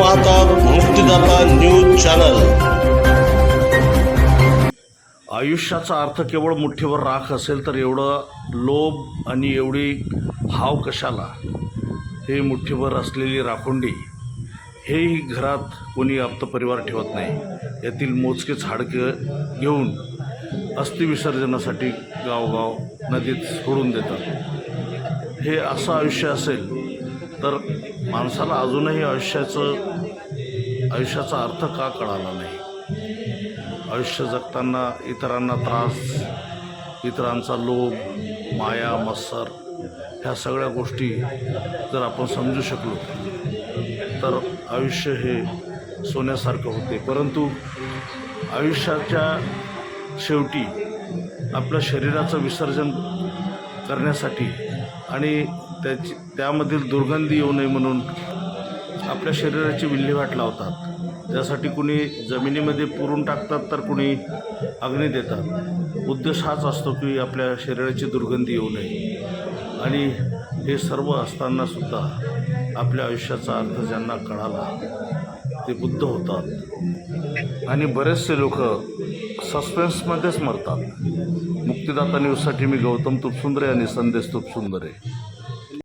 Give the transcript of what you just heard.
पाहतात मुक्तिदाता news channel. आयुष्याचा अर्थ केवळ मुठीवर राख असेल तर एवढं लोभ आणि एवढी हाव कशाला? हे मुठीवर असलेली राखुंडी हेही घरात कोणी आप्तपरिवार ठेवत नाही। यातील मोजकेच हाडकं घेऊन अस्थि विसर्जनासाठी गावगाव नदीत सोडून देतात। हे असं आयुष्य असेल तर माणसाला अजूनही आयुष्याचा अर्थ का कळाला नाही? आयुष्य जगताना इतरांना त्रास, इतरांचा लोभ, माया, मत्सर ह्या सगळ्या गोष्टी जर आपण समजू शकलो तर आयुष्य हे सोन्यासारखं होते। परंतु आयुष्याच्या शेवटी आपल्या शरीराचं विसर्जन करण्यासाठी आणि त्यामधील दुर्गंधी येऊ नये म्हणून आपल्या शरीराची विल्हेवाट लावतात। त्यासाठी कुणी जमिनीमध्ये पुरून टाकतात तर कुणी अग्नी देतात। उद्देश हाच असतो की आपल्या शरीराची दुर्गंधी येऊ नये। आणि हे सर्व असतानासुद्धा आपल्या आयुष्याचा अर्थ ज्यांना कळाला ते बुद्ध होतात आणि बरेचसे लोक सस्पेन्समध्येच मरतात। मुक्तिदाता न्यूजसाठी मी गौतम तुपसुंदरे आणि संदेश तुपसुंदरे।